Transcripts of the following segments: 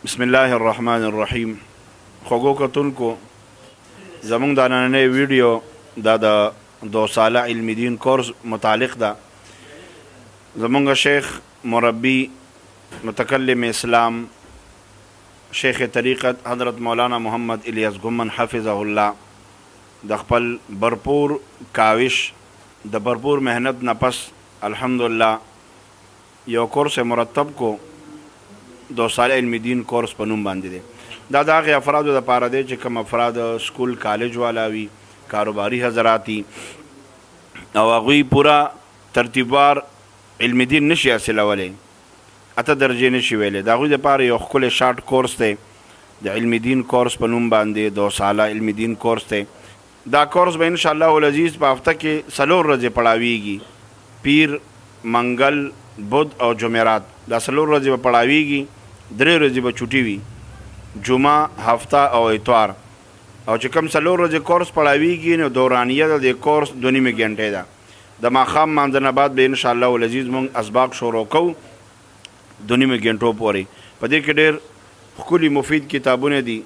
بسم الله الرحمن الرحیم. خوږو کتونکو زمونږ د نننۍ ویډیو دا د 2 ساله علم دین کورس متعلق ده. زمونږ شیخ مربی متکلم اسلام شیخ طریقت حضرت مولانا محمد الیاس گمن حفظه الله د خپل برپور کاوش د برپور مهنت نه پس الحمدلله یو کورس مرتب کو 2 ساله علم دین کورس په نوم باندې دی. دا د هغې افرادو دپاره دی چې کوم افراد سکول کالج والا وي، کاروباري حضرات وي او هغوی پوره ترتیبوار علم دین نشي حاصلولی، 8 درجې نشي ویلی. د هغوی دپاره یو ښکلی شارټ کورس دی د علم دین کورس په نوم باندې 2 ساله علم دین کورس دی. دا کورس به انشاءالله العزیز په هفته کې 4 ورځې پړاویږي، پیر، منګل، بود او جمعرات. دا 4 ورځې به پړاویږي، 3 ورځې به چوټي وي، جمعه، هفته او اتوار. او چې کوم 4 ورځې کورس پړاویږي نو دورانیه د دې کورس 2.5 ګنټې ده. د ماښام مانځه نه بعد به انشاءالله العزیز موږ اسباق شروع کوو 2.5 ګنټو پورې. په دې کې ډېر ښکلي مفید کتابونه دي.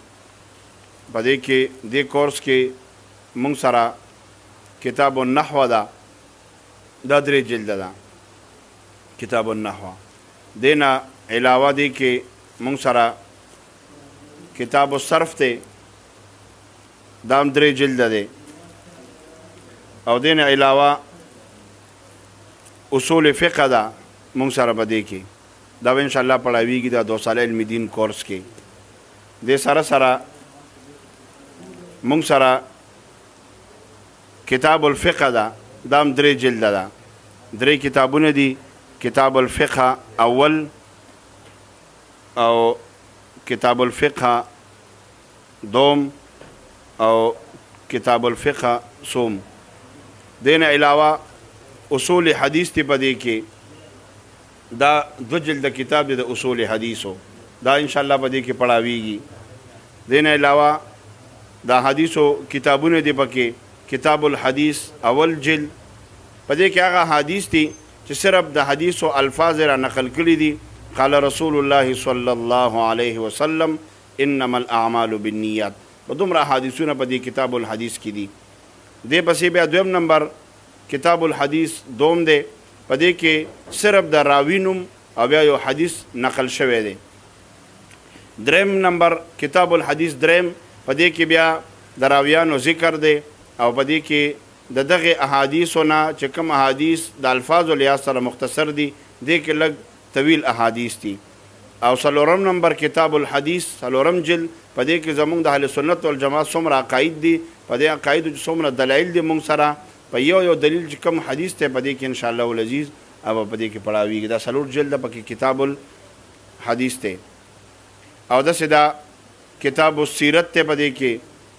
په دې کې دې کورس کې موږ سره کتاب النحو ده، دا 3 جلده ده کتاب النحو. دې نه علاوه دی کې موږ سره کتاب الصرف دی، دا هم 3 جلده دی. او دې نه علاوه اصول فقه ده موږ سره په دې کې، دا به انشاءالله پړاویږي دا 2 ساله علم دین کورس کې. دې سره سره موږ سره کتاب الفقه ده، دا هم 3 جلده ده. 3 کتابونه دي، کتاب الفقه اول او کتاب الفقه دوم او کتاب الفقه سوم. دین علاوه اصول حدیث تی په دې کې، دا 2 جلد کتاب دی د اصول حدیثو، دا انشاءالله په دې کې پړاویږي. دین علاوه دا حدیثو کتابونه دی پکې، کتاب الحدیث اول جلد، په دې کې هغه حدیث دی چې صرف د حدیثو الفاظ را نقل کړي دي. قال رسول الله صلی الله علیه وسلم انما الاعمال بالنیات. په دومره حدیثونه په دې کتاب الحدیث کې دي. دې پسې بیا 2 نمبر کتاب الحدیث دوم دی، په دې کې صرف د راوي نوم او بیا یو حدیث نقل شوی دی. 3 نمبر کتاب الحدیث دریم، په دې کې بیا د راویانو ذکر دی او په دې کې د دغه احادیثو نه چې کوم احادیث د الفاظو لحاظ سره مختصر دي، دې کې لږ طویل احادیث دي. او 4 نمبر کتاب الحدیث 4 جلد، په دې کې زمونږ د اهل سنت والجماعت څومره عقاید دي، په دې عقایدو چې څومره دلایل دي موږ سره، په یو دلیل چې کوم حدیث دی په دې کې انشاءالله العزیز او په دې کې پړاویږي. دا 4 جلد پکې کتاب الحدیث دی. او داسې دا کتاب السیرت دی، په دې کې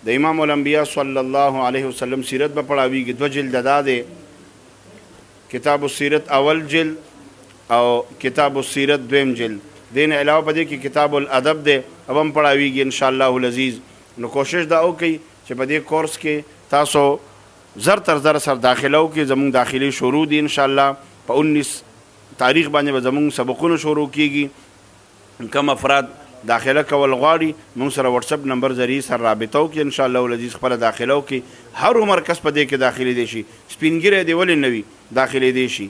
د امام الانبیاء صلی الله علیه وسلم سیرت به پړاویږي. 2 جلد دا دی، کتاب السیرت اول جلد او کتاب السیرت 2 جلد. دین علاوه په دې کې کتاب الادب دی، او هم پړاویږي انشاءالله العزیز. نو کوشش دا وکړئ چې په دې کورس کې تاسو زر تر زر سره داخله وکړئ. زموږ داخلي شروع دي انشاءالله په 19 تاریخ باندې به زموږ سبقونه شروع کیږي. کم افراد داخله کول غواړي موږ سره واتساپ نمبر ذریعې سره رابطه وکړي، انشاءالله العزیز خپله داخله وکړي. هر عمر کس په دې کې داخلي دی شي، سپین ږیری دی ولې نه وي داخلېدی شي.